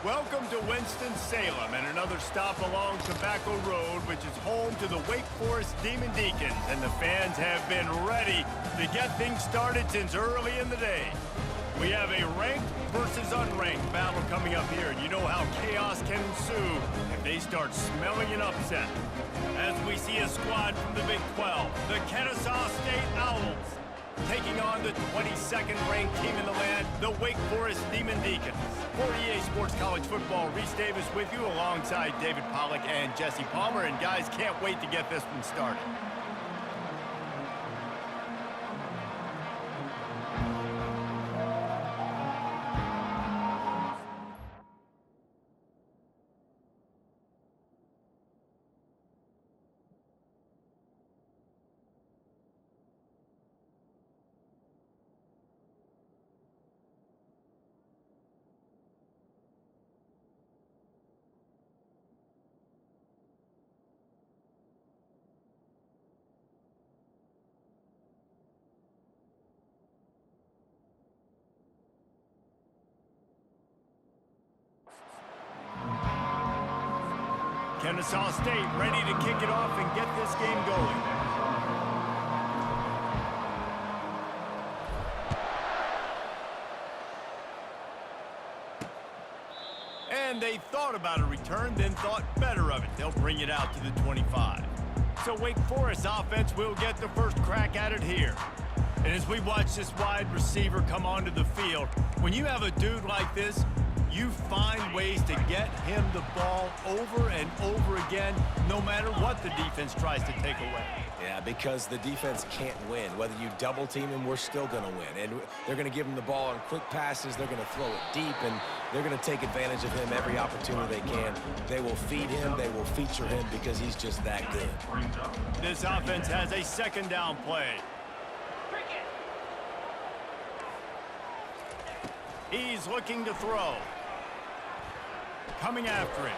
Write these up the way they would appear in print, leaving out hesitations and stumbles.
Welcome to Winston-Salem and another stop along Tobacco Road, which is home to the Wake Forest Demon Deacons, and the fans have been ready to get things started since early in the day. We have a ranked versus unranked battle coming up here, and you know how chaos can ensue if they start smelling an upset. As we see a squad from the Big 12, the Kennesaw State Owls, taking on the 22nd ranked team in the land, the Wake Forest Demon Deacons. For EA Sports College Football, Reese Davis with you alongside David Pollack and Jesse Palmer. And guys, can't wait to get this one started. Kennesaw State ready to kick it off and get this game going. And they thought about a return, then thought better of it. They'll bring it out to the 25. So Wake Forest offense will get the first crack at it here. And as we watch this wide receiver come onto the field, when you have a dude like this, you find ways to get him the ball over and over again, no matter what the defense tries to take away. Yeah, because the defense can't win. Whether you double team him, we're still going to win. And they're going to give him the ball on quick passes. They're going to throw it deep, and they're going to take advantage of him every opportunity they can. They will feed him. They will feature him because he's just that good. This offense has a second down play. He's looking to throw. Coming after him.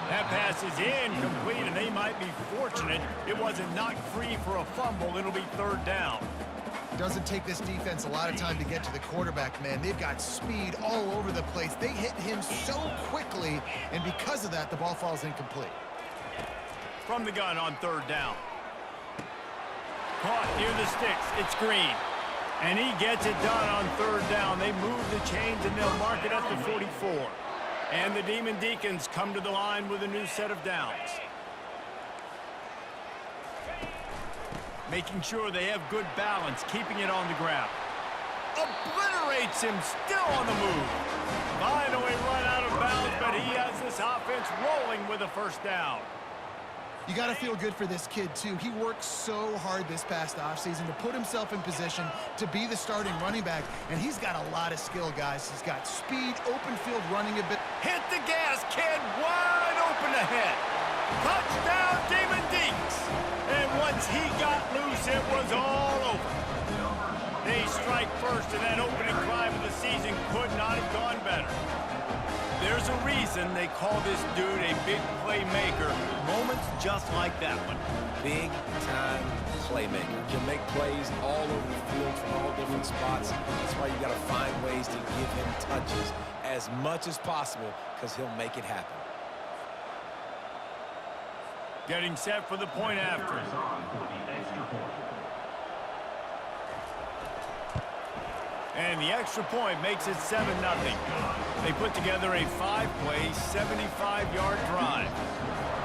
That pass is incomplete, and they might be fortunate it wasn't knocked free for a fumble. It'll be third down. Doesn't take this defense a lot of time to get to the quarterback, man. They've got speed all over the place. They hit him so quickly, and because of that, the ball falls incomplete. From the gun on third down. Caught near the sticks. It's Green. And he gets it done on third down. They move the chains, and they'll mark it at the 44. And the Demon Deacons come to the line with a new set of downs. Making sure they have good balance, keeping it on the ground. Obliterates him, still on the move. Finally run out of bounds, but he has this offense rolling with a first down. You got to feel good for this kid, too. He worked so hard this past offseason to put himself in position to be the starting running back, and he's got a lot of skill, guys. He's got speed, open field running a bit. Hit the gas, kid, wide open ahead. Touchdown, Demon Deeks. And once he got loose, it was all over. They strike first, and that opening drive of the season could not have gone better. There's a reason they call this dude a big playmaker. Moments just like that one. Big-time playmaker. Can make plays all over the field from all different spots. That's why you got to find ways to give him touches as much as possible, because he'll make it happen. Getting set for the point after. And the extra point makes it 7-0. They put together a 5-play, 75-yard drive.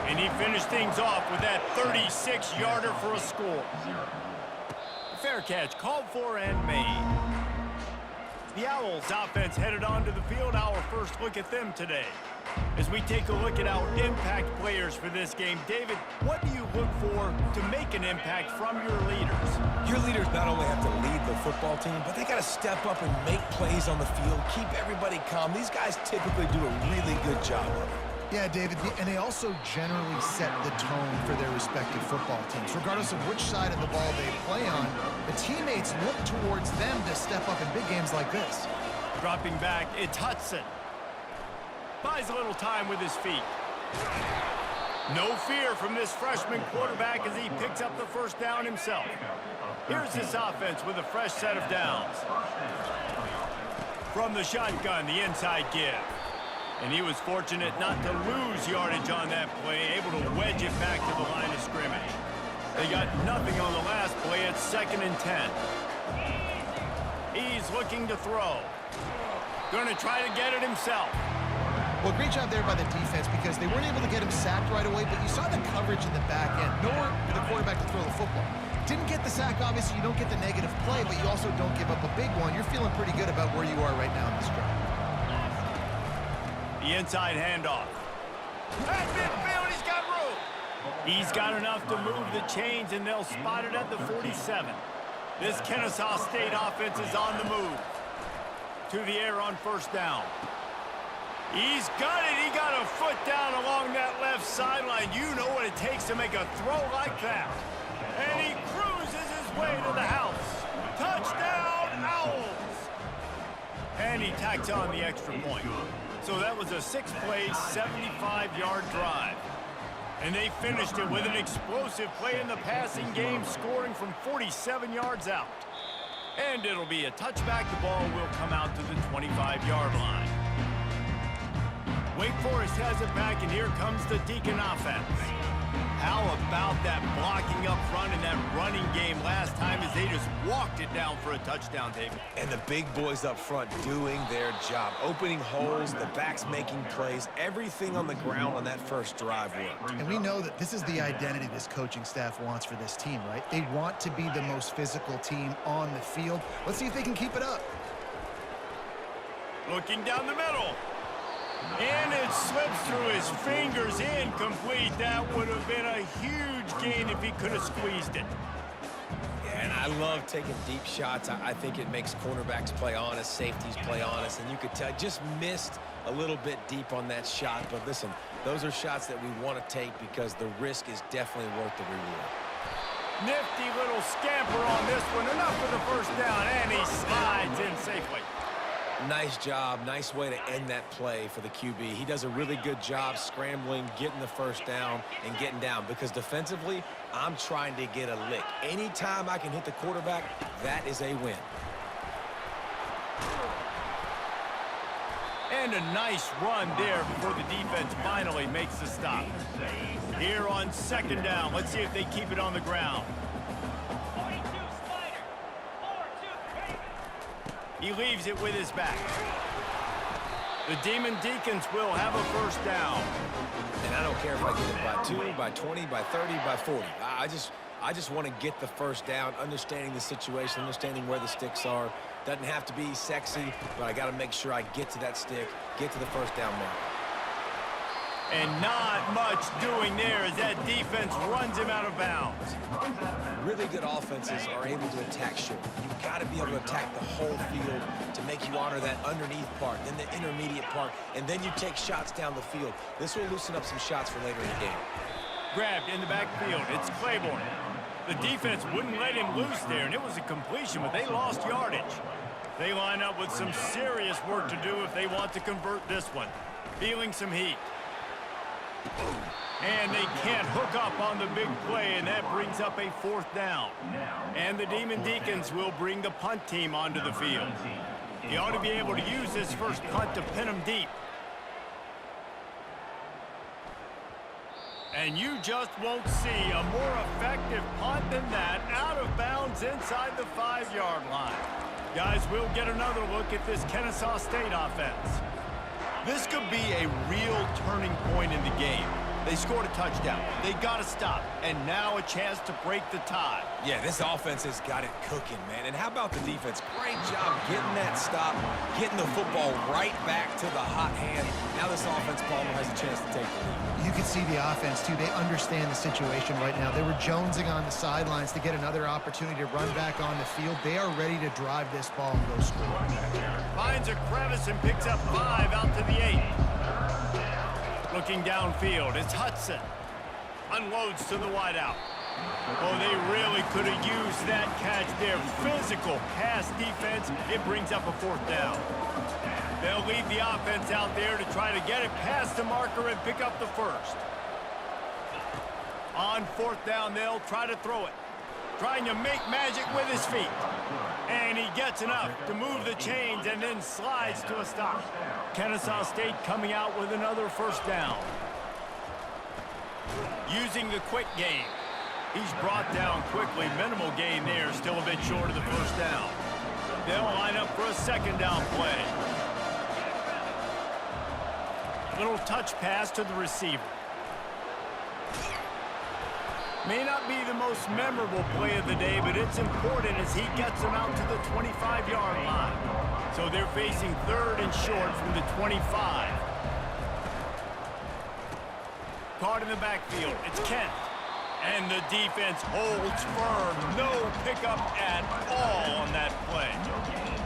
And he finished things off with that 36-yarder for a score. Fair catch called for and made. The Owls offense headed onto the field. Our first look at them today. As we take a look at our impact players for this game, David, what do you look for to make an impact from your leaders? Your leaders not only have to lead the football team, but they got to step up and make plays on the field, keep everybody calm. These guys typically do a really good job of it. Yeah, David, and they also generally set the tone for their respective football teams. Regardless of which side of the ball they play on, the teammates look towards them to step up in big games like this. Dropping back, it's Hudson. Buys a little time with his feet. No fear from this freshman quarterback as he picks up the first down himself. Here's this offense with a fresh set of downs. From the shotgun, the inside give. And he was fortunate not to lose yardage on that play, able to wedge it back to the line of scrimmage. They got nothing on the last play at 2nd and 10. He's looking to throw. Going to try to get it himself. Well, great job there by the defense because they weren't able to get him sacked right away, but you saw the coverage in the back end. Nowhere for the quarterback to throw the football. Didn't get the sack, obviously. You don't get the negative play, but you also don't give up a big one. You're feeling pretty good about where you are right now in this drive. The inside handoff. At midfield, he's got room. He's got enough to move the chains, and they'll spot it at the 47. This Kennesaw State offense is on the move. To the air on 1st down. He's got it. He got a foot down along that left sideline. You know what it takes to make a throw like that. And he cruises his way to the house. Touchdown, Owls. And he tacks on the extra point. So that was a 6-play, 75-yard drive. And they finished it with an explosive play in the passing game, scoring from 47 yards out. And it'll be a touchback. The ball will come out to the 25-yard line. Wake Forest has it back, and here comes the Deacon offense. How about that blocking up front in that running game last time as they just walked it down for a touchdown, David? And the big boys up front doing their job. Opening holes, the backs making plays, everything on the ground on that first drive worked. And we know that this is the identity this coaching staff wants for this team, right? They want to be the most physical team on the field. Let's see if they can keep it up. Looking down the middle. And it slips through his fingers, incomplete. That would have been a huge gain if he could have squeezed it. Yeah, and I love taking deep shots. I think it makes cornerbacks play honest, safeties play honest, and you could tell just missed a little bit deep on that shot. But listen, those are shots that we want to take because the risk is definitely worth the reward. Nifty little scamper on this one. Enough for the 1st down, and he slides in safely. Nice job. Nice way to end that play for the QB. He does a really good job scrambling, getting the 1st down, and getting down. Because defensively, I'm trying to get a lick. Anytime I can hit the quarterback, that is a win. And a nice run there before the defense finally makes the stop. Here on 2nd down, let's see if they keep it on the ground. He leaves it with his back. The Demon Deacons will have a 1st down. And I don't care if I get it by 2, by 20, by 30, by 40. I just want to get the 1st down, understanding the situation, understanding where the sticks are. Doesn't have to be sexy, but I got to make sure I get to that stick, get to the 1st down mark. And not much doing there as that defense runs him out of bounds. Really good offenses are able to attack short. You've got to be able to attack the whole field to make you honor that underneath part, then the intermediate part, and then you take shots down the field. This will loosen up some shots for later in the game. Grabbed in the backfield. It's Claiborne. The defense wouldn't let him loose there, and it was a completion, but they lost yardage. They line up with some serious work to do if they want to convert this one. Feeling some heat. And they can't hook up on the big play, and that brings up a 4th down. And the Demon Deacons will bring the punt team onto the field. He ought to be able to use this first punt to pin him deep. And you just won't see a more effective punt than that, out of bounds inside the 5-yard line. Guys, we'll get another look at this Kennesaw State offense. This could be a real turning point in the game. They scored a touchdown. They got to stop. And now a chance to break the tie. Yeah, this offense has got it cooking, man. And how about the defense? Great job getting that stop, getting the football right back to the hot hand. Now this offense, Palmer, has a chance to take the lead. You can see the offense, too. They understand the situation right now. They were jonesing on the sidelines to get another opportunity to run back on the field. They are ready to drive this ball and go score. Finds a crevice and picks up 5 out to the 8. Looking downfield, it's Hudson. Unloads to the wideout. Oh, they really could have used that catch there. Physical pass defense. It brings up a 4th down. They'll lead the offense out there to try to get it past the marker and pick up the 1st. On 4th down, they'll try to throw it. trying to make magic with his feet. And he gets enough to move the chains and then slides to a stop. Kennesaw State coming out with another first down. Using the quick game. He's brought down quickly. Minimal gain there, still a bit short of the first down. They'll line up for a second down play. Little touch pass to the receiver. May not be the most memorable play of the day, but it's important as he gets them out to the 25-yard line. So they're facing third and short from the 25. Caught in the backfield. It's Kent. And the defense holds firm. No pickup at all on that play.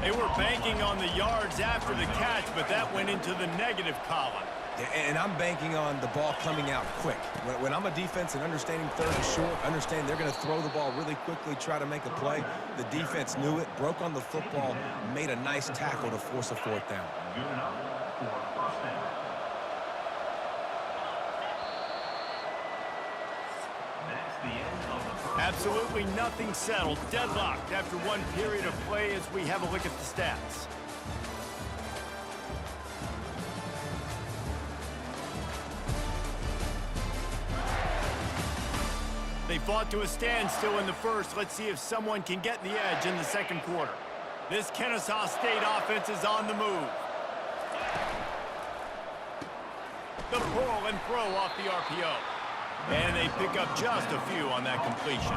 They were banking on the yards after the catch, but that went into the negative column. Yeah, and I'm banking on the ball coming out quick. When I'm a defense and understanding third and short, understand they're going to throw the ball really quickly, try to make a play. The defense knew it, broke on the football, made a nice tackle to force a fourth down. Absolutely nothing settled. Deadlocked after one period of play as we have a look at the stats. They fought to a standstill in the first. Let's see if someone can get the edge in the second quarter. This Kennesaw State offense is on the move. The pull and throw off the RPO. And they pick up just a few on that completion.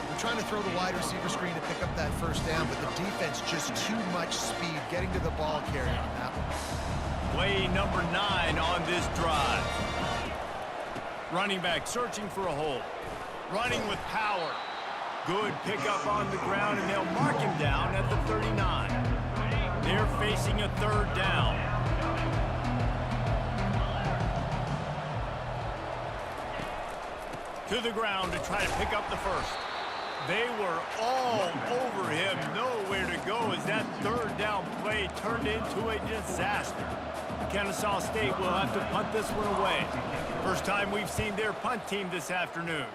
They're trying to throw the wide receiver screen to pick up that first down, but the defense just too much speed getting to the ball carrier on that one. Play number 9 on this drive. Running back searching for a hole. Running with power. Good pickup on the ground, and they'll mark him down at the 39. They're facing a third down. To the ground to try to pick up the first. They were all over him, nowhere to go as that third down play turned into a disaster. Kennesaw State will have to punt this one away. First time we've seen their punt team this afternoon.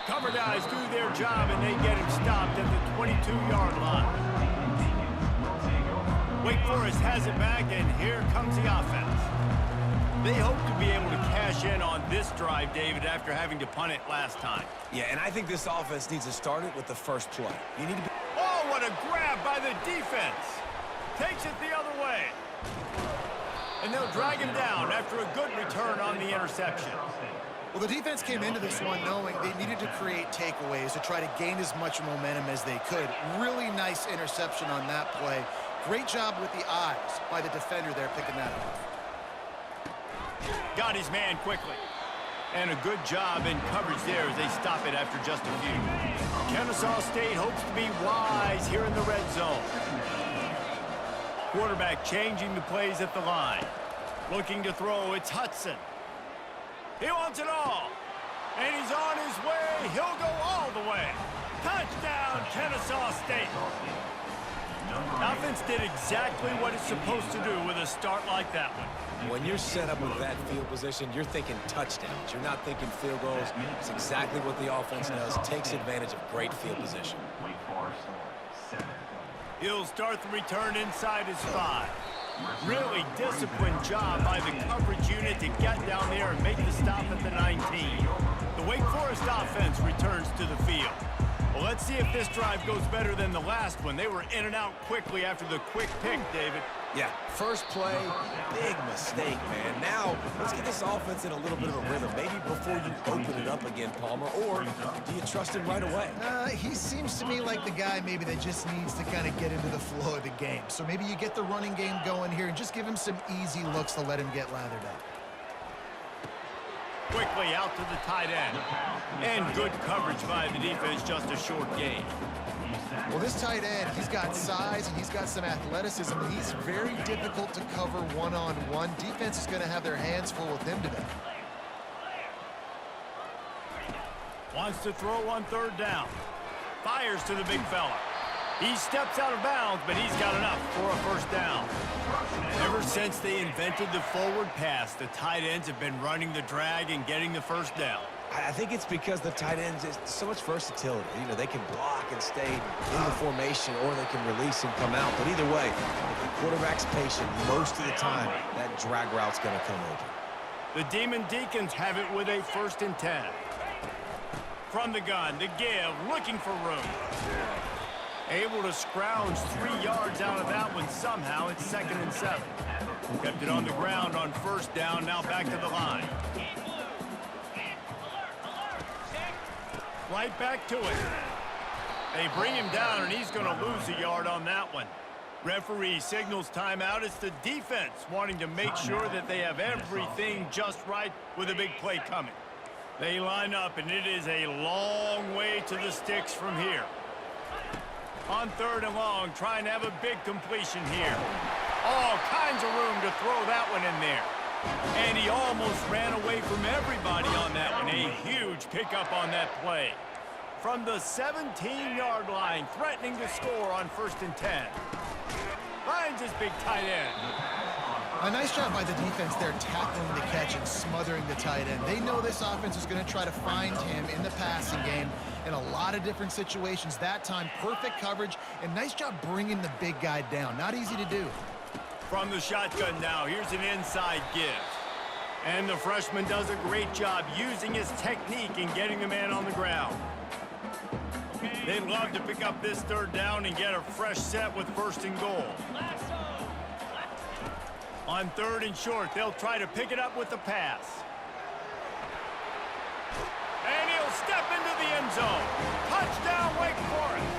Cover guys do their job and they get him stopped at the 22-yard line. Wake Forest has it back and here comes the offense. They hope to be able to cash in on this drive, David, after having to punt it last time. Yeah, and I think this offense needs to start it with the first play. You need to be... Oh, what a grab by the defense. Takes it the other way. And they'll drag him down after a good return on the interception. Well, the defense came into this one knowing they needed to create takeaways to try to gain as much momentum as they could. Really nice interception on that play. Great job with the eyes by the defender there picking that off. Got his man quickly. And a good job in coverage there as they stop it after just a few. Kennesaw State hopes to be wise here in the red zone. Quarterback changing the plays at the line. Looking to throw, it's Hudson. He wants it all. And he's on his way. He'll go all the way. Touchdown, Kennesaw State. Offense did exactly what it's supposed to do with a start like that one. When you're set up with that field position, you're thinking touchdowns. You're not thinking field goals. It's exactly what the offense does. Takes advantage of great field position. He'll start the return inside his 5. Really disciplined job by the coverage unit to get down there and make the stop at the 19. The Wake Forest offense returns to the field. Well, let's see if this drive goes better than the last one. They were in and out quickly after the quick pick, David. Yeah, first play, big mistake, man. Now, let's get this offense in a little bit of a rhythm. Maybe before you open it up again, Palmer, or do you trust him right away? He seems to me like the guy maybe that just needs to kind of get into the flow of the game. So maybe you get the running game going here and just give him some easy looks to let him get lathered up. Quickly out to the tight end. And good coverage by the defense, just a short gain. Well, this tight end, he's got size and he's got some athleticism. He's very difficult to cover one-on-one. Defense is going to have their hands full with him today. Wants to throw on third down. Fires to the big fella. He steps out of bounds, but he's got enough for a first down. Ever since they invented the forward pass, the tight ends have been running the drag and getting the first down. I think it's because the tight ends, is so much versatility. You know, they can block and stay in the formation, or they can release and come out. But either way, if the quarterback's patient, most of the time, that drag route's going to come open. The Demon Deacons have it with a 1st and 10. From the gun, the give, looking for room. Able to scrounge 3 yards out of that one somehow. It's 2nd and 7. Kept it on the ground on 1st down, now back to the line. Right back to it. They bring him down, and he's going to lose a yard on that one. Referee signals timeout. It's the defense wanting to make sure that they have everything just right with a big play coming. They line up, and it is a long way to the sticks from here. On 3rd and long, trying to have a big completion here. All kinds of room to throw that one in there. And he almost ran away from everybody on that one. A huge pickup on that play. From the 17-yard line, threatening to score on 1st and 10. Finds his big tight end. A nice job by the defense there, tackling the catch and smothering the tight end. They know this offense is going to try to find him in the passing game in a lot of different situations. That time, perfect coverage, and nice job bringing the big guy down. Not easy to do. From the shotgun now, here's an inside give. And the freshman does a great job using his technique and getting the man on the ground. They'd love to pick up this 3rd down and get a fresh set with 1st and goal. On 3rd and short, they'll try to pick it up with the pass. And he'll step into the end zone. Touchdown, Wake Forest.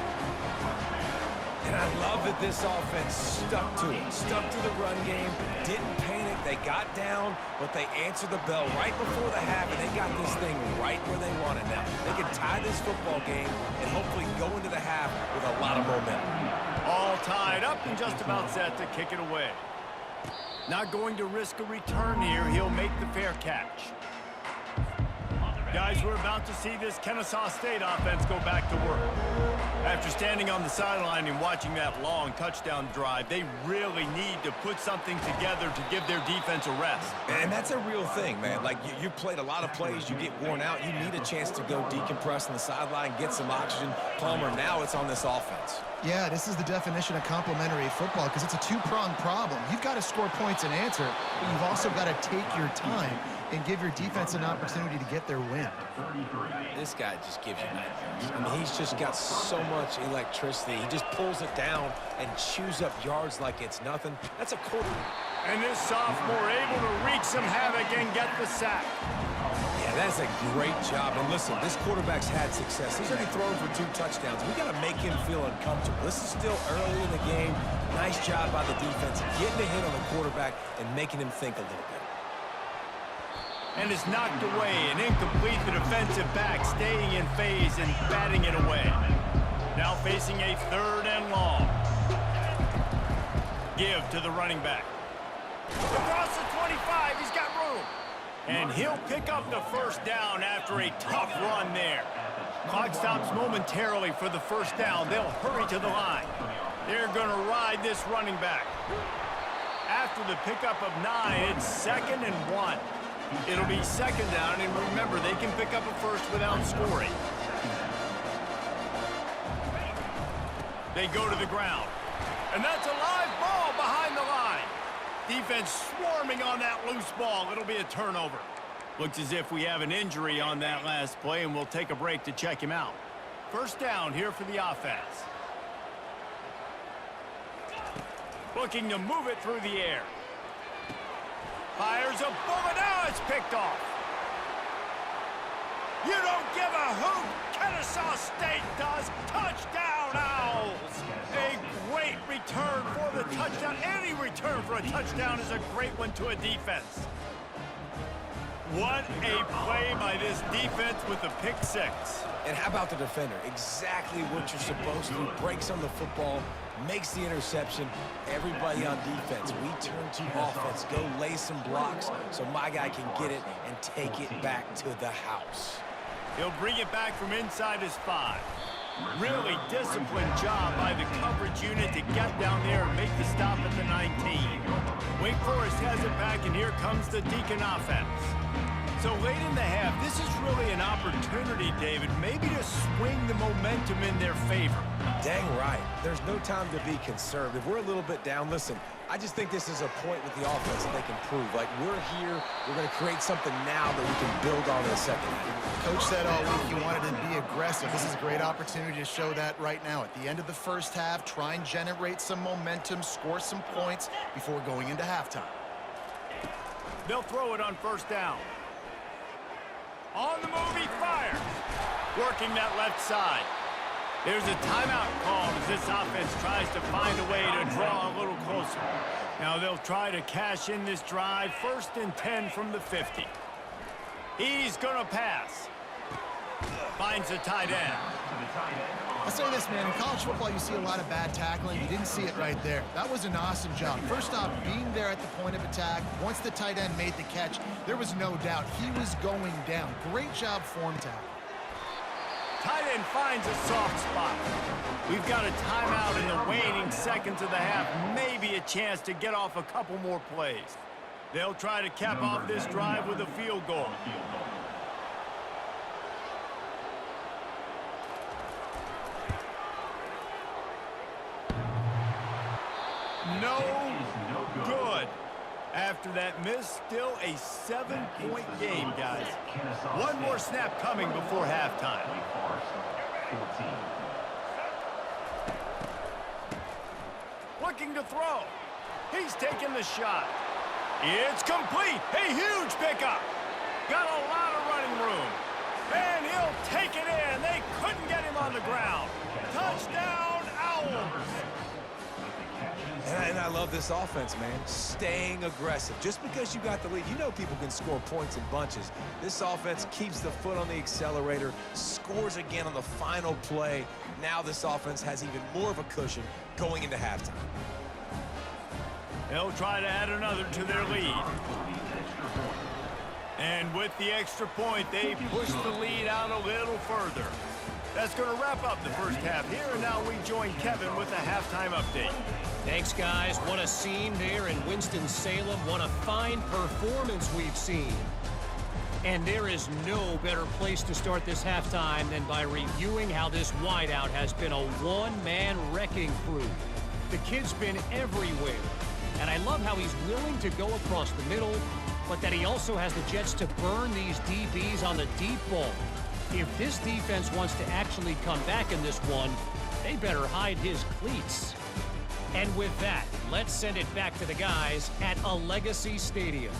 And I love that this offense stuck to it, stuck to the run game, didn't panic. They got down, but they answered the bell right before the half, and they got this thing right where they want it now. They can tie this football game and hopefully go into the half with a lot of momentum. All tied up and just about set to kick it away. Not going to risk a return here. He'll make the fair catch. Guys, we're about to see this Kennesaw State offense go back to work. After standing on the sideline and watching that long touchdown drive, they really need to put something together to give their defense a rest. And that's a real thing, man. Like, you played a lot of plays, you get worn out, you need a chance to go decompress on the sideline, get some oxygen. Palmer, now it's on this offense. Yeah, this is the definition of complementary football because it's a two-pronged problem. You've got to score points and answer, but you've also got to take your time and give your defense an opportunity to get their win. This guy just gives you nightmares. I mean, he's just got so much electricity. He just pulls it down and chews up yards like it's nothing. That's a quarter. And this sophomore able to wreak some havoc and get the sack. Yeah, that's a great job. And listen, this quarterback's had success. He's already thrown for 2 touchdowns. We got to make him feel uncomfortable. This is still early in the game. Nice job by the defense, getting a hit on the quarterback and making him think a little bit. And it's knocked away and incomplete. The defensive back staying in phase and batting it away. Now facing a 3rd and long. Give to the running back. Across the 25, he's got room. And he'll pick up the 1st down after a tough run there. Clock stops momentarily for the 1st down. They'll hurry to the line. They're going to ride this running back. After the pickup of 9, it's 2nd and 1. It'll be 2nd down, and remember, they can pick up a 1st without scoring. They go to the ground. And that's a live ball behind the line. Defense swarming on that loose ball. It'll be a turnover. Looks as if we have an injury on that last play, and we'll take a break to check him out. 1st down here for the offense. Looking to move it through the air. Fires a bullet. Now it's picked off. You don't give a hoot. Kennesaw State does. Touchdown, Owls. A great return for the touchdown. Any return for a touchdown is a great one to a defense. What a play by this defense with the pick 6. And how about the defender? Exactly what you're supposed to do. Breaks on the football, makes the interception. Everybody on defense, we turn to offense. Go lay some blocks so my guy can get it and take it back to the house. He'll bring it back from inside his 5. Really disciplined job by the coverage unit to get down there and make the stop at the 19. Wake Forest has it back, and here comes the Deacon offense. So late in the half, this is really an opportunity, David, maybe to swing the momentum in their favor. Dang right. There's no time to be conservative. We're a little bit down. Listen, I just think this is a point with the offense that they can prove. Like, we're here, we're going to create something now that we can build on in a second. Coach said all week he wanted to be aggressive. This is a great opportunity to show that right now. At the end of the first half, try and generate some momentum, score some points before going into halftime. They'll throw it on first down. On the move, he fires. Working that left side. There's a timeout called as this offense tries to find a way to draw a little closer. Now they'll try to cash in this drive. 1st and 10 from the 50. He's going to pass. Finds the tight end. I'll say this, man. In college football, you see a lot of bad tackling. You didn't see it right there. That was an awesome job. First off, being there at the point of attack. Once the tight end made the catch, there was no doubt he was going down. Great job form tackle. Tight end finds a soft spot. We've got a timeout in the waning seconds of the half. Maybe a chance to get off a couple more plays. They'll try to cap off this drive with a field goal. No good. After that miss, still a 7-point game, guys. One more snap coming before halftime. Looking to throw. He's taking the shot. It's complete. A huge pickup. Got a lot of running room. And he'll take it in. They couldn't get him on the ground. Touchdown, Owls. And I love this offense, man. Staying aggressive. Just because you got the lead, you know people can score points in bunches. This offense keeps the foot on the accelerator, scores again on the final play. Now this offense has even more of a cushion going into halftime. They'll try to add another to their lead. And with the extra point, they push the lead out a little further. That's going to wrap up the first half here, and now we join Kevin with a halftime update. Thanks, guys. What a scene there in Winston-Salem. What a fine performance we've seen. And there is no better place to start this halftime than by reviewing how this wideout has been a one-man wrecking crew. The kid's been everywhere. And I love how he's willing to go across the middle, but that he also has the jets to burn these DBs on the deep ball. If this defense wants to actually come back in this one, they better hide his cleats. And with that, let's send it back to the guys at a Legacy Stadium.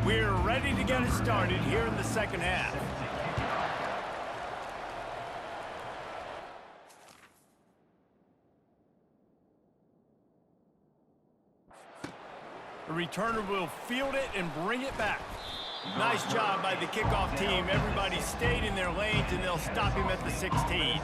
We're ready to get it started here in the second half. The returner will field it and bring it back. Nice job by the kickoff team. Everybody stayed in their lanes, and they'll stop him at the 16.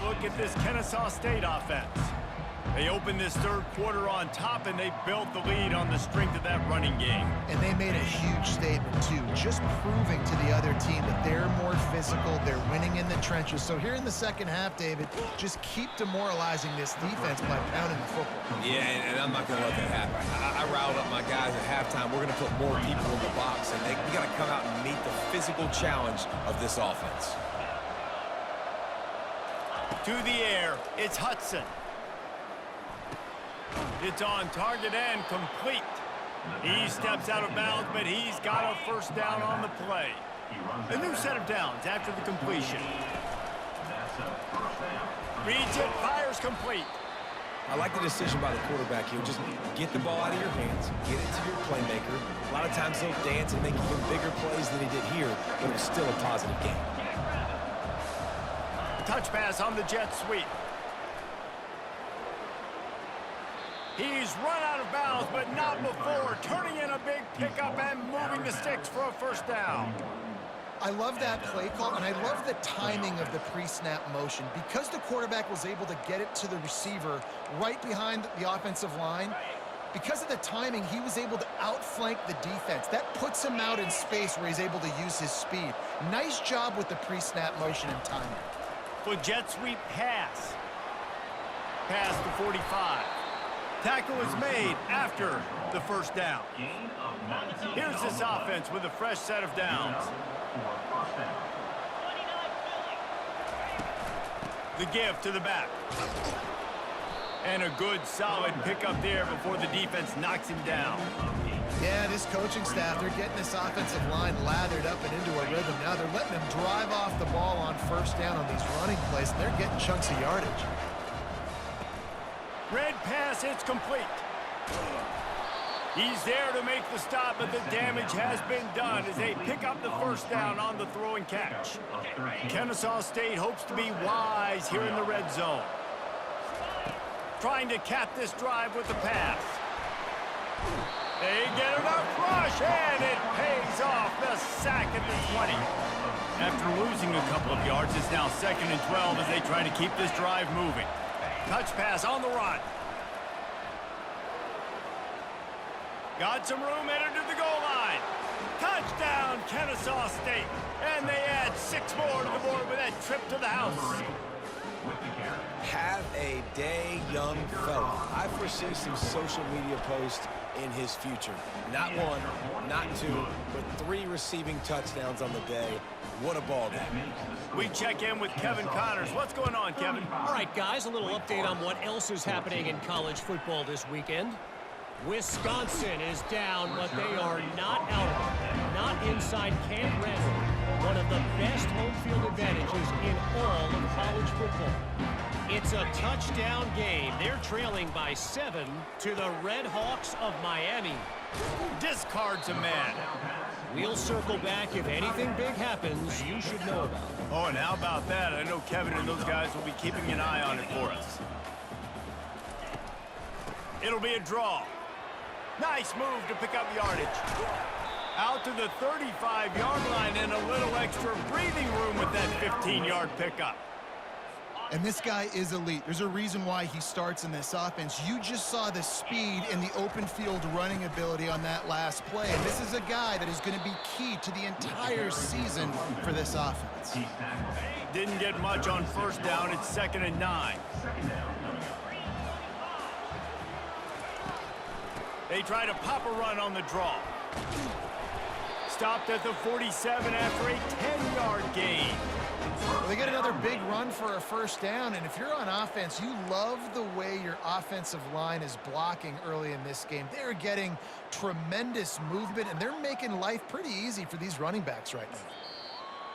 Look at this Kennesaw State offense. They opened this third quarter on top, and they built the lead on the strength of that running game. And they made a huge statement, too, just proving to the other team that they're more physical, they're winning in the trenches. So here in the second half, David, just keep demoralizing this defense by pounding the football. Yeah, and I'm not going to let that happen. I riled up my guys at halftime. We're going to put more people in the box, and we got to come out and meet the physical challenge of this offense. To the air, it's Hudson. It's on target and complete. He steps out of bounds, but he's got a first down on the play. A new set of downs after the completion. Reads it, fires complete. I like the decision by the quarterback here. Just get the ball out of your hands, get it to your playmaker. A lot of times he'll dance and make even bigger plays than he did here, but it was still a positive game. Touch pass on the jet sweep. He's run out of bounds, but not before turning in a big pickup and moving the sticks for a first down. I love that play call, and I love the timing of the pre-snap motion. Because the quarterback was able to get it to the receiver right behind the offensive line, because of the timing, he was able to outflank the defense. That puts him out in space where he's able to use his speed. Nice job with the pre-snap motion and timing. With jet sweep pass. Pass to 45. Tackle is made after the first down. Here's this offense with a fresh set of downs. The give to the back. And a good, solid pickup there before the defense knocks him down. Yeah, this coaching staff, they're getting this offensive line lathered up and into a rhythm. Now they're letting them drive off the ball on first down on these running plays, and they're getting chunks of yardage. Red pass, it's complete. He's there to make the stop, but the damage has been done as they pick up the first down on the throw and catch. Kennesaw State hopes to be wise here in the red zone. Trying to cap this drive with the pass. They get enough rush, and it pays off the sack at the 20. After losing a couple of yards, it's now 2nd and 12 as they try to keep this drive moving. Touch pass on the run. Got some room headed to the goal line. Touchdown, Kennesaw State. And they add 6 more to the board with that trip to the house. Have a day, young fella. I foresee some social media posts in his future. Not 1, not 2, but 3 receiving touchdowns on the day. What a ball game. We check in with Kevin Connors. What's going on, Kevin? All right, guys, a little update on what else is happening in college football this weekend. Wisconsin is down, but they are not out of it. Not inside Camp Randall, one of the best home field advantages in all of college football. It's a touchdown game. They're trailing by 7 to the Red Hawks of Miami. Discards a man. We'll circle back. If anything big happens, you should know about it. Oh, and how about that? I know Kevin and those guys will be keeping an eye on it for us. It'll be a draw. Nice move to pick up yardage. Out to the 35-yard line and a little extra breathing room with that 15-yard pickup. And this guy is elite. There's a reason why he starts in this offense. You just saw the speed and the open field running ability on that last play. And this is a guy that is going to be key to the entire season for this offense. Didn't get much on first down. It's 2nd and 9. They try to pop a run on the draw. Stopped at the 47 after a 10-yard gain. Well, they get another big run for a first down, and if you're on offense, you love the way your offensive line is blocking early in this game. They're getting tremendous movement, and they're making life pretty easy for these running backs right now.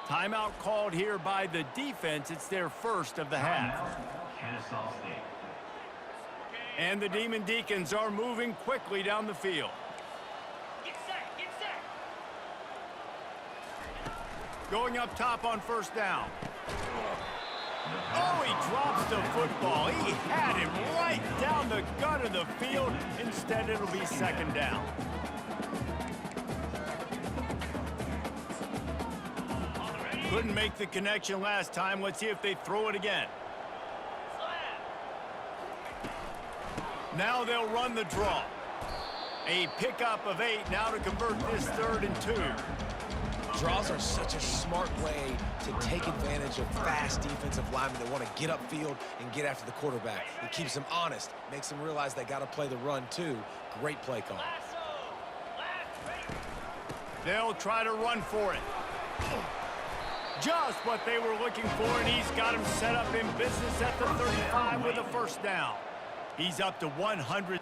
Timeout called here by the defense. It's their first of the half. And the Demon Deacons are moving quickly down the field. Going up top on first down. Oh, he drops the football. He had him right down the gut of the field. Instead, it'll be 2nd down. Couldn't make the connection last time. Let's see if they throw it again. Now they'll run the draw. A pickup of 8 now to convert this 3rd and 2. Draws are such a smart way to take advantage of fast defensive linemen that want to get upfield and get after the quarterback. It keeps them honest, makes them realize they got to play the run too. Great play call. They'll try to run for it. Just what they were looking for, and he's got him set up in business at the 35 with a first down. He's up to 100.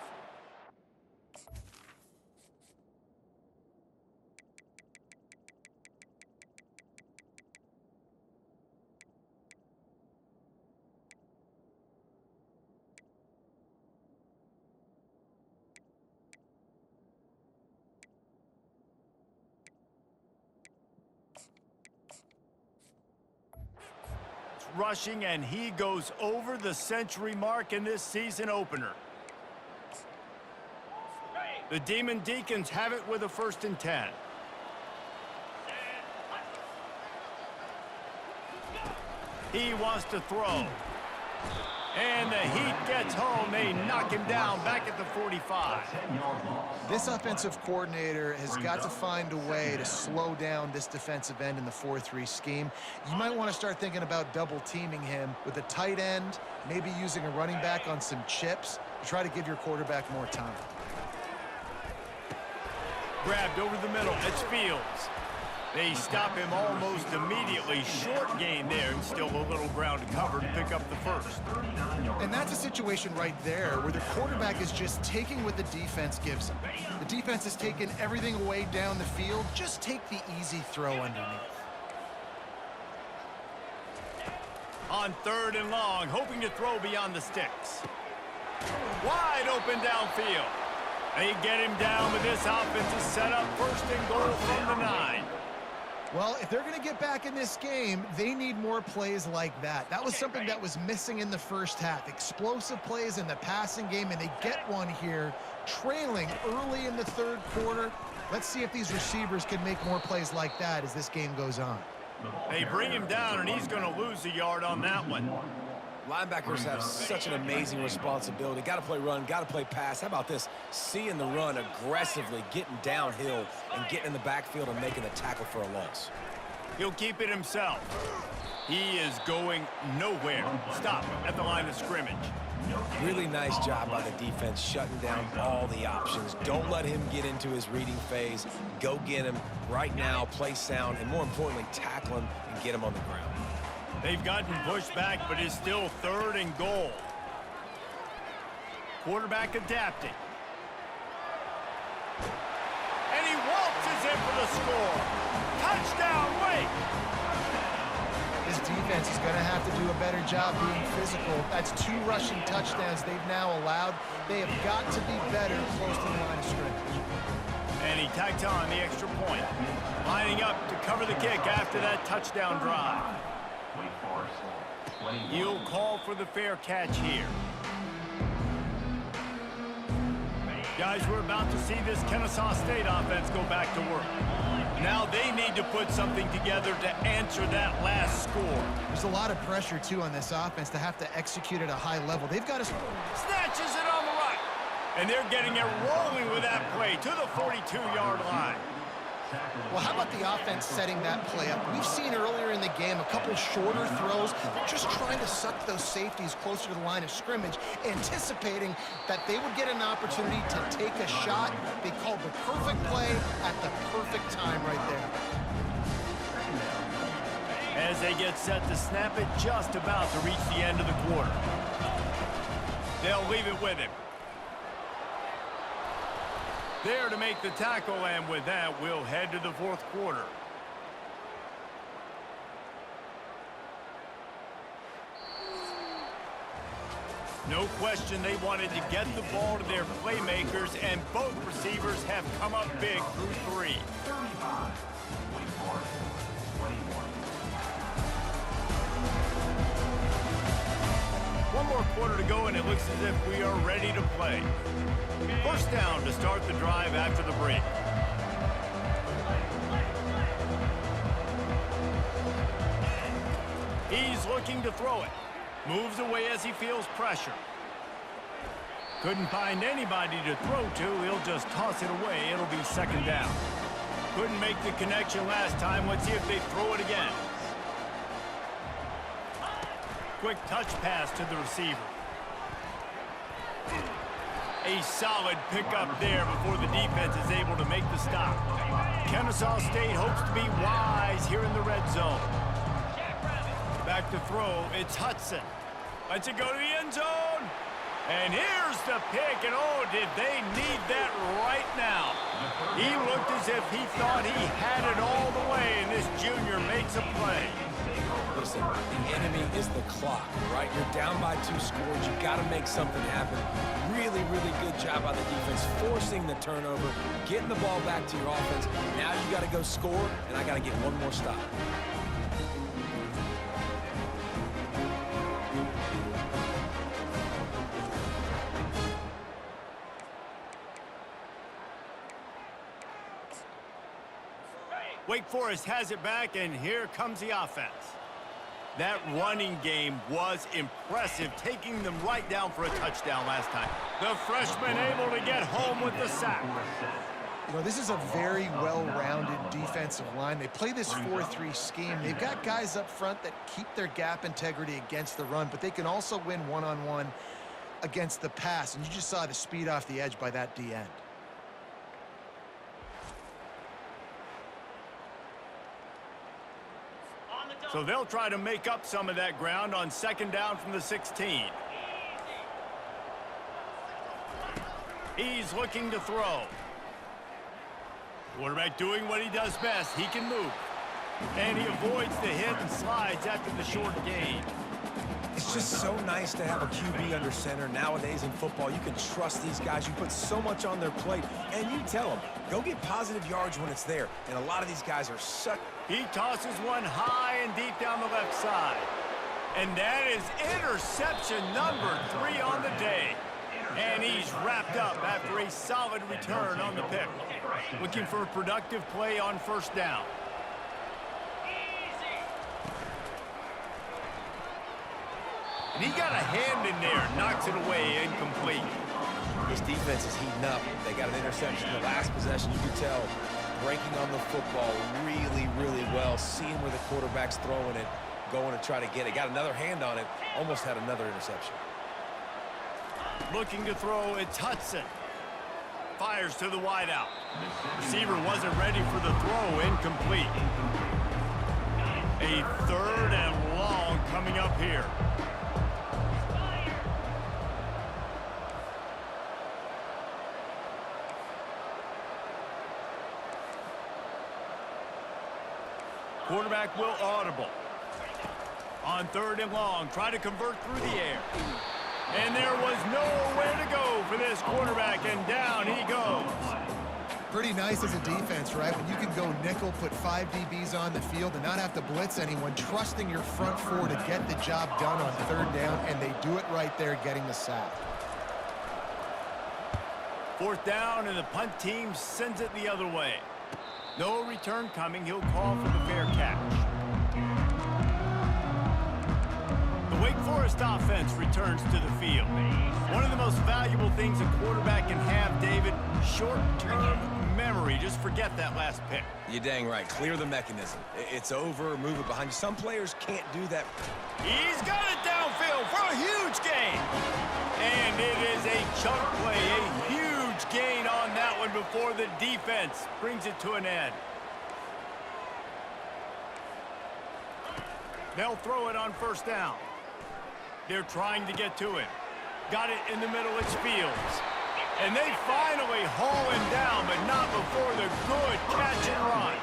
rushing, and he goes over the century mark in this season opener. The Demon Deacons have it with a 1st and 10. He wants to throw. And the Heat gets home. They knock him down back at the 45. This offensive coordinator has got to find a way to slow down this defensive end in the 4-3 scheme. You might want to start thinking about double-teaming him with a tight end, maybe using a running back on some chips to try to give your quarterback more time. Grabbed over the middle. It's Fields. They stop him almost immediately. Short gain there, and still a little ground to cover to pick up the 1st. And that's a situation right there where the quarterback is just taking what the defense gives him. The defense is taking everything away down the field. Just take the easy throw underneath. On 3rd and long, hoping to throw beyond the sticks. Wide open downfield. They get him down with this offensive setup. 1st and goal from the 9. Well, if they're going to get back in this game, they need more plays like that. That was something that was missing in the first half. Explosive plays in the passing game, and they get one here, trailing early in the 3rd quarter. Let's see if these receivers can make more plays like that as this game goes on. They bring him down, and he's going to lose a yard on that one. Linebackers have such an amazing responsibility. Got to play run, got to play pass. How about this? Seeing the run aggressively, getting downhill, and getting in the backfield and making the tackle for a loss. He'll keep it himself. He is going nowhere. Stop at the line of scrimmage. Really nice job by the defense shutting down all the options. Don't let him get into his reading phase. Go get him right now, play sound, and more importantly, tackle him and get him on the ground. They've gotten pushed back, but it's still 3rd and goal. Quarterback adapting. And he waltzes in for the score. Touchdown, Wake! This defense is going to have to do a better job being physical. That's 2 rushing touchdowns they've now allowed. They have got to be better close to the line of scrimmage. And he tacked on the extra point. Lining up to cover the kick after that touchdown drive. He'll call for the fair catch here. Guys, we're about to see this Kennesaw State offense go back to work. Now they need to put something together to answer that last score. There's a lot of pressure, too, on this offense to have to execute at a high level. They've got to... Snatches it on the right. And they're getting it rolling with that play to the 42-yard line. Well, how about the offense setting that play up? We've seen earlier in the game a couple shorter throws, just trying to suck those safeties closer to the line of scrimmage, anticipating that they would get an opportunity to take a shot. They called the perfect play at the perfect time right there. As they get set to snap it, just about to reach the end of the quarter. They'll leave it with him. There to make the tackle, and with that, we'll head to the 4th quarter. No question they wanted to get the ball to their playmakers, and both receivers have come up big through 3. One more quarter to go, and it looks as if we are ready to play. 1st down to start the drive after the break. He's looking to throw it. Moves away as he feels pressure. Couldn't find anybody to throw to. He'll just toss it away. It'll be 2nd down. Couldn't make the connection last time. Let's see if they throw it again. Quick touch pass to the receiver. A solid pickup there before the defense is able to make the stop. Kennesaw State hopes to be wise here in the red zone. Back to throw, it's Hudson. Lets it go to the end zone. And here's the pick, and oh, did they need that right now. He looked as if he thought he had it all the way, and this junior makes a play. Listen, the enemy is the clock, right? You're down by 2 scores. You got to make something happen. Really, really good job by the defense, forcing the turnover, getting the ball back to your offense. Now you got to go score, and I got to get one more stop. Wake Forest has it back, and here comes the offense. That running game was impressive, taking them right down for a touchdown last time. The freshman able to get home with the sack. You know, this is a very well-rounded defensive line. They play this 4-3 scheme. They've got guys up front that keep their gap integrity against the run, but they can also win one-on-one against the pass. And you just saw the speed off the edge by that D-end. So they'll try to make up some of that ground on second down from the 16. He's looking to throw. Quarterback doing what he does best. He can move. And he avoids the hit and slides after the short gain. It's just so nice to have a QB under center. Nowadays in football, you can trust these guys. You put so much on their plate, and you tell them, go get positive yards when it's there. And a lot of these guys are such... He tosses one high and deep down the left side. And that is interception number 3 on the day. And he's wrapped up after a solid return on the pick. Looking for a productive play on first down. And he got a hand in there, knocks it away, incomplete. This defense is heating up. They got an interception in the last possession. You can tell breaking on the football really, really well. Seeing where the quarterback's throwing it, going to try to get it. Got another hand on it, almost had another interception. Looking to throw, it's Hudson. Fires to the wideout. Receiver wasn't ready for the throw, incomplete. A third and long coming up here. Quarterback will audible. On third and long, try to convert through the air. And there was nowhere to go for this quarterback, and down he goes. Pretty nice as a defense, right? When you can go nickel, put 5 DBs on the field and not have to blitz anyone, trusting your front four to get the job done on third down, and they do it right there, getting the sack. Fourth down, and the punt team sends it the other way. No return coming. He'll call for the fair catch. The Wake Forest offense returns to the field. One of the most valuable things a quarterback can have, David, short-term memory. Just forget that last pick. You're dang right. Clear the mechanism. It's over, move it behind you. Some players can't do that. He's got it downfield for a huge gain. And it is a chunk play, a huge gain on that one before the defense brings it to an end. They'll throw it on first down. They're trying to get to it. Got it in the middle, it's Fields. And they finally haul him down, but not before the good catch and run.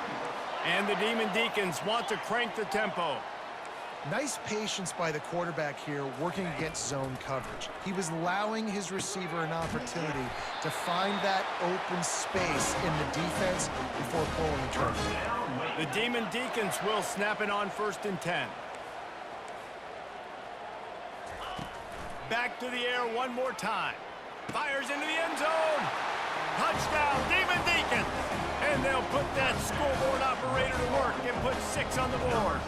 And the Demon Deacons want to crank the tempo. Nice patience by the quarterback here, working against zone coverage. He was allowing his receiver an opportunity to find that open space in the defense before pulling the trigger. The Demon Deacons will snap it on first and 10. Back to the air one more time. Fires into the end zone. Touchdown, Demon Deacons. And they'll put that scoreboard operator to work and put 6 on the board.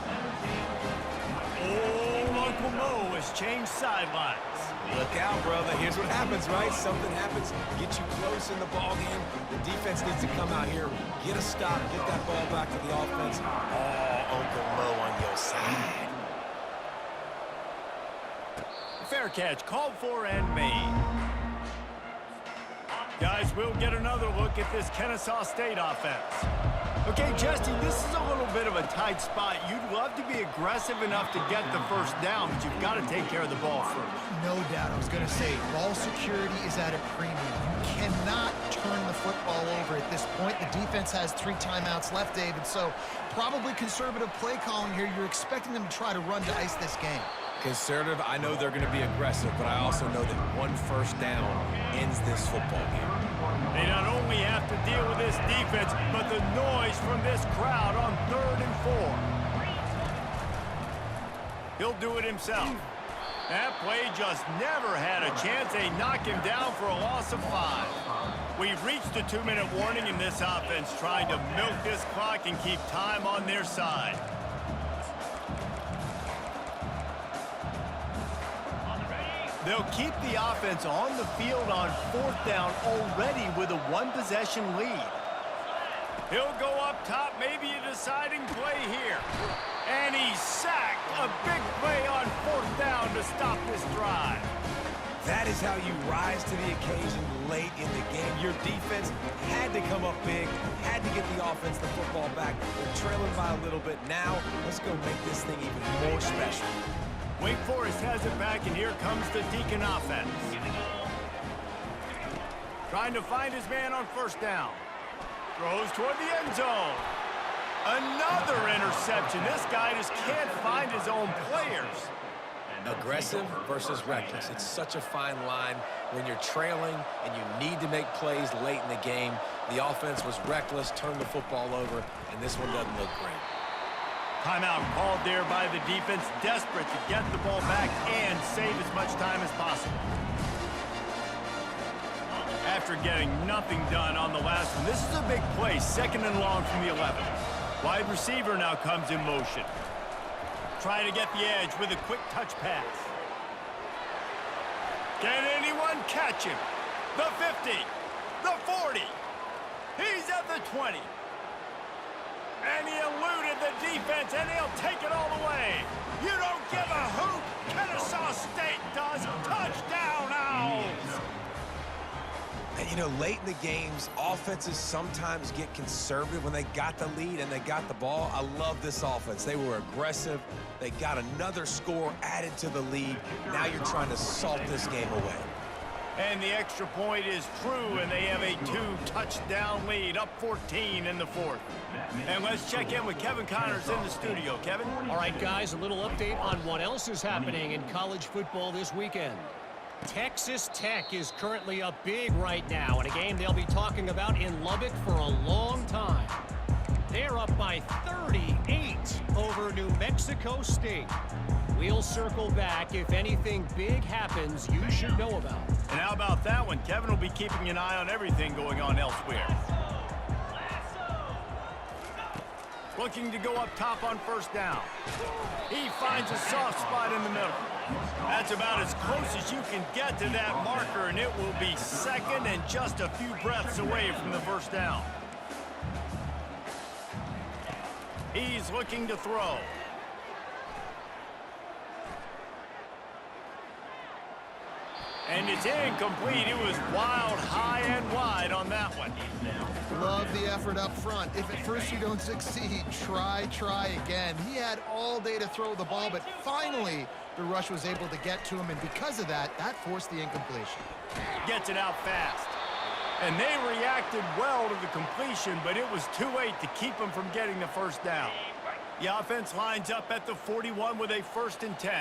Oh, Uncle Mo has changed sidelines. Look out, brother. Here's what happens, right? Something happens, get you close in the ball game. The defense needs to come out here, get a stop, get that ball back to the offense. Oh, Uncle Mo on your side. Fair catch called for and made. Guys, we'll get another look at this Kennesaw State offense. Okay, Jesse, this is a little bit of a tight spot. You'd love to be aggressive enough to get the first down, but you've got to take care of the ball first. No doubt. I was going to say, ball security is at a premium. You cannot turn the football over at this point. The defense has 3 timeouts left, David, so probably conservative play calling here. You're expecting them to try to run to ice this game. Conservative, I know they're going to be aggressive, but I also know that one first down ends this football game. They not only have to deal with this defense, but the noise from this crowd on 3rd and 4. He'll do it himself. That play just never had a chance. They knock him down for a loss of 5. We've reached a 2-minute warning in this offense, trying to milk this clock and keep time on their side. They'll keep the offense on the field on 4th down already with a 1-possession lead. He'll go up top, maybe a deciding play here. And he's sacked. A big play on 4th down to stop this drive. That is how you rise to the occasion late in the game. Your defense had to come up big, had to get the offense the football back. They're trailing by a little bit now. Let's go make this thing even more special. Wake Forest has it back, and here comes the Deacon offense. Trying to find his man on 1st down. Throws toward the end zone. Another interception. This guy just can't find his own players. Aggressive versus reckless. It's such a fine line when you're trailing and you need to make plays late in the game. The offense was reckless, turned the football over, and this one doesn't look great. Timeout called there by the defense, desperate to get the ball back and save as much time as possible. After getting nothing done on the last one, this is a big play, 2nd and long from the 11. Wide receiver now comes in motion. Trying to get the edge with a quick touch pass. Can anyone catch him? The 50, the 40. He's at the 20. And he eluded the defense, and he'll take it all the way. You don't give a hoot. Kennesaw State does. Touchdown, Owls. And, you know, late in the games, offenses sometimes get conservative when they got the lead and they got the ball. I love this offense. They were aggressive. They got another score added to the lead. Now you're trying to salt this game away. And the extra point is true, and they have a 2-touchdown lead, up 14 in the 4th. And let's check in with Kevin Connors in the studio. Kevin? All right, guys, a little update on what else is happening in college football this weekend. Texas Tech is currently up big right now in a game they'll be talking about in Lubbock for a long time. They're up by 38 over New Mexico State. We'll circle back if anything big happens you should know about. And how about that one? Kevin will be keeping an eye on everything going on elsewhere. Looking to go up top on 1st down. He finds a soft spot in the middle. That's about as close as you can get to that marker, and it will be 2nd and just a few breaths away from the 1st down. He's looking to throw. And it's incomplete. It was wild, high and wide on that one. Love the effort up front. If at first you don't succeed, try again. He had all day to throw the ball, but finally the rush was able to get to him, and because of that, that forced the incompletion. Gets it out fast. And they reacted well to the completion, but it was too late to keep him from getting the 1st down. The offense lines up at the 41 with a 1st and 10.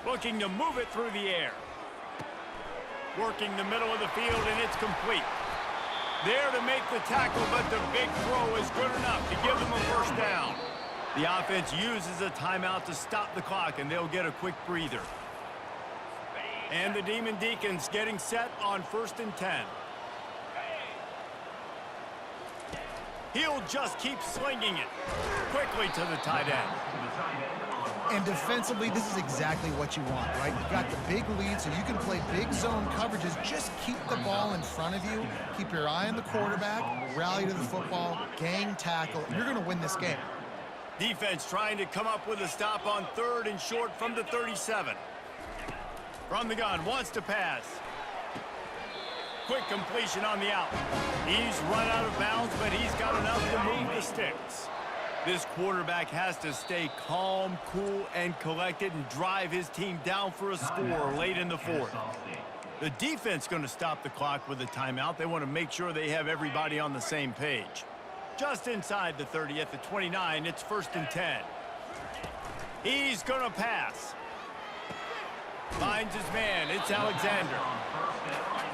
Looking to move it through the air. Working the middle of the field, and it's complete. There to make the tackle, but the big throw is good enough to give them a 1st down. The offense uses a timeout to stop the clock, and they'll get a quick breather. And the Demon Deacons getting set on 1st and 10. He'll just keep slinging it quickly to the tight end. And defensively, this is exactly what you want, right? You've got the big lead, so you can play big zone coverages. Just keep the ball in front of you. Keep your eye on the quarterback. Rally to the football. Gang tackle. You're going to win this game. Defense trying to come up with a stop on 3rd and short from the 37. From the gun, wants to pass. Quick completion on the out. He's run out of bounds, but he's got enough to move the sticks. This quarterback has to stay calm, cool, and collected and drive his team down for a score late in the 4th. The defense going to stop the clock with a timeout. They want to make sure they have everybody on the same page. Just inside the 30 at the 29, it's 1st and 10. He's going to pass. Finds his man. It's Alexander.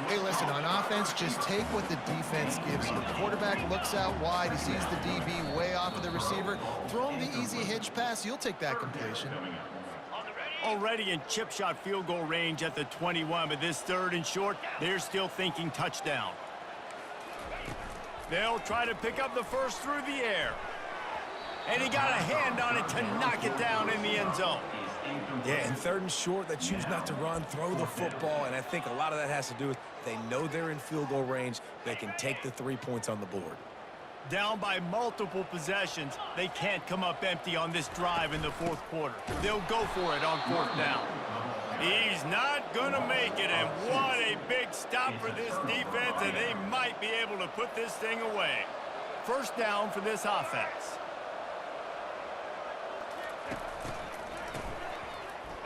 Hey, listen, on offense, just take what the defense gives you. The quarterback looks out wide. He sees the DB way off of the receiver. Throw him the easy hitch pass. You'll take that completion. Already in chip shot field goal range at the 21, but this 3rd and short, they're still thinking touchdown. They'll try to pick up the first through the air. And he got a hand on it to knock it down in the end zone. Yeah, in 3rd and short, they choose not to run, throw the football, and I think a lot of that has to do with they know they're in field goal range. They can take the 3 points on the board. Down by multiple possessions, they can't come up empty on this drive in the 4th quarter. They'll go for it on 4th down. He's not going to make it, and what a big stop for this defense, and they might be able to put this thing away. 1st down for this offense.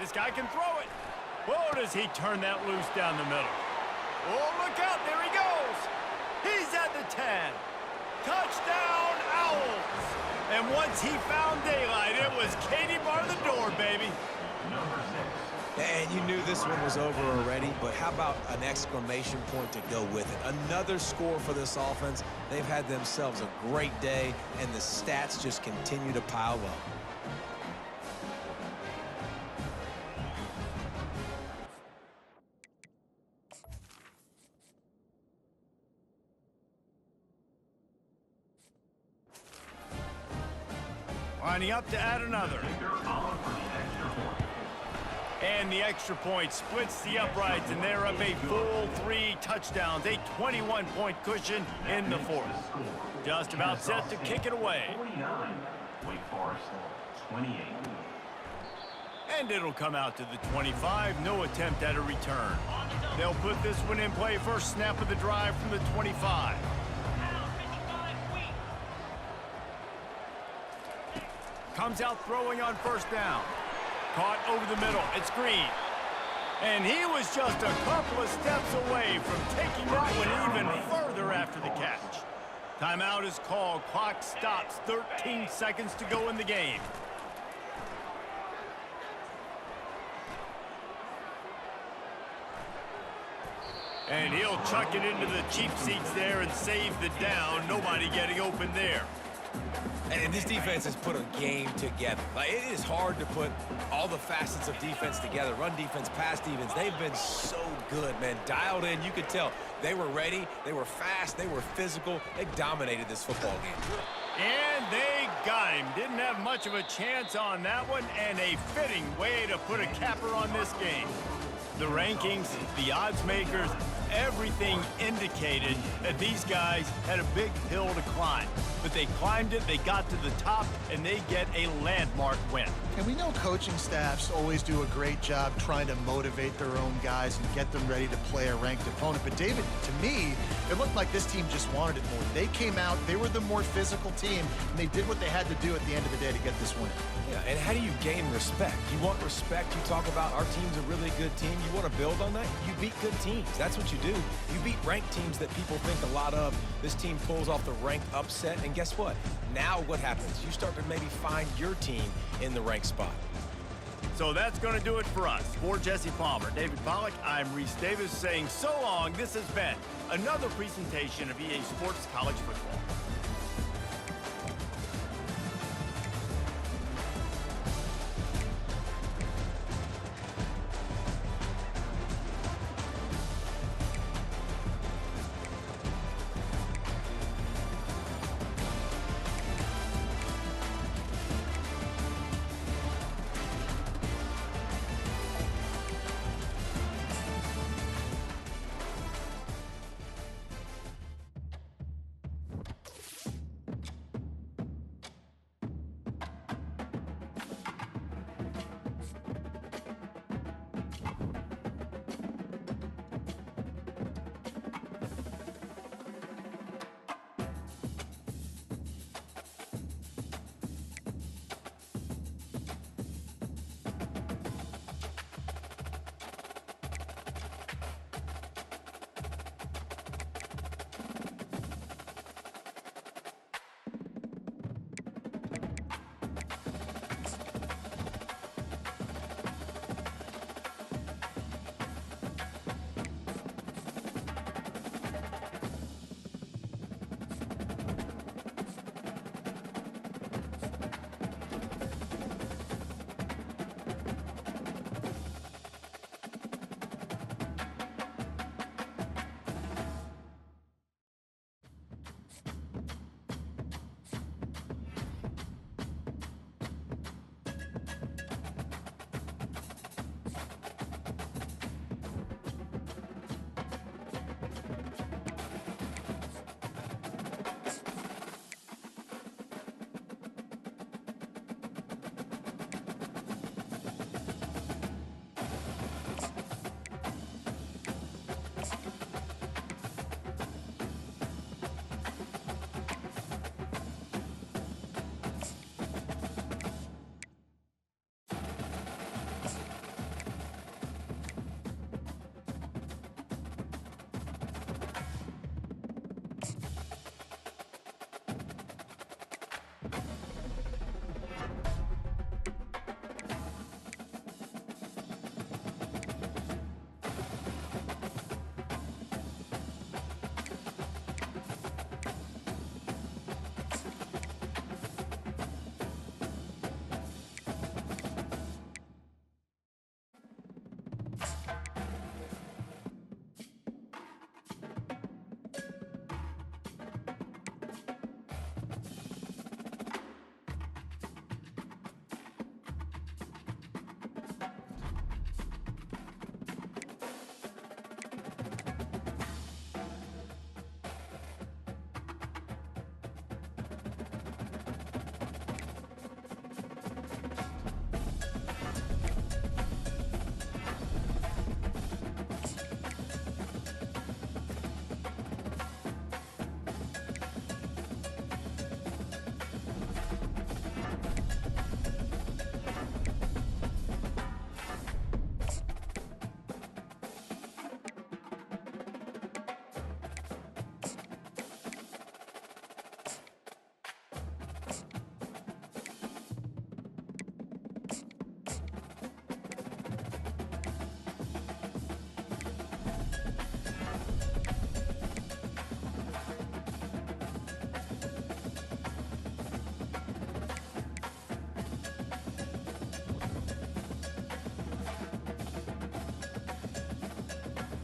This guy can throw it. Oh, does he turn that loose down the middle. Oh, look out, there he goes. He's at the 10. Touchdown, Owls! And once he found daylight, it was Katie bar the door, baby. And you knew this one was over already, but how about an exclamation point to go with it? Another score for this offense. They've had themselves a great day, and the stats just continue to pile up. Lining up to add another. And the extra point splits the uprights, and they're up a full 3 touchdowns, a 21-point cushion in the 4th. Just about set to kick it away. 28. And it'll come out to the 25, no attempt at a return. They'll put this one in play, first snap of the drive from the 25. Comes out throwing on 1st down. Caught over the middle. It's Green. And he was just a couple of steps away from taking that one even further after the catch. Timeout is called. Clock stops. 13 seconds to go in the game. And he'll chuck it into the cheap seats there and save the down. Nobody getting open there. And this defense has put a game together. Like, it is hard to put all the facets of defense together. Run defense, pass defense. They've been so good, man. Dialed in. You could tell they were ready. They were fast. They were physical. They dominated this football game. And they got him. Didn't have much of a chance on that one, and a fitting way to put a capper on this game. The rankings, the odds makers, everything indicated that these guys had a big hill to climb. But they climbed it, they got to the top, and they get a landmark win. And we know coaching staffs always do a great job trying to motivate their own guys and get them ready to play a ranked opponent. But David, to me, it looked like this team just wanted it more. They came out, they were the more physical team, and they did what they had to do at the end of the day to get this win. Yeah, and how do you gain respect? You want respect. You talk about our team's a really good team. You want to build on that? You beat good teams. That's what you do. You beat ranked teams that people think a lot of. This team pulls off the ranked upset, and guess what? Now what happens? You start to maybe find your team in the ranked spot. So that's going to do it for us. For Jesse Palmer, David Pollack, I'm Reese Davis saying so long. This has been another presentation of EA Sports College Football.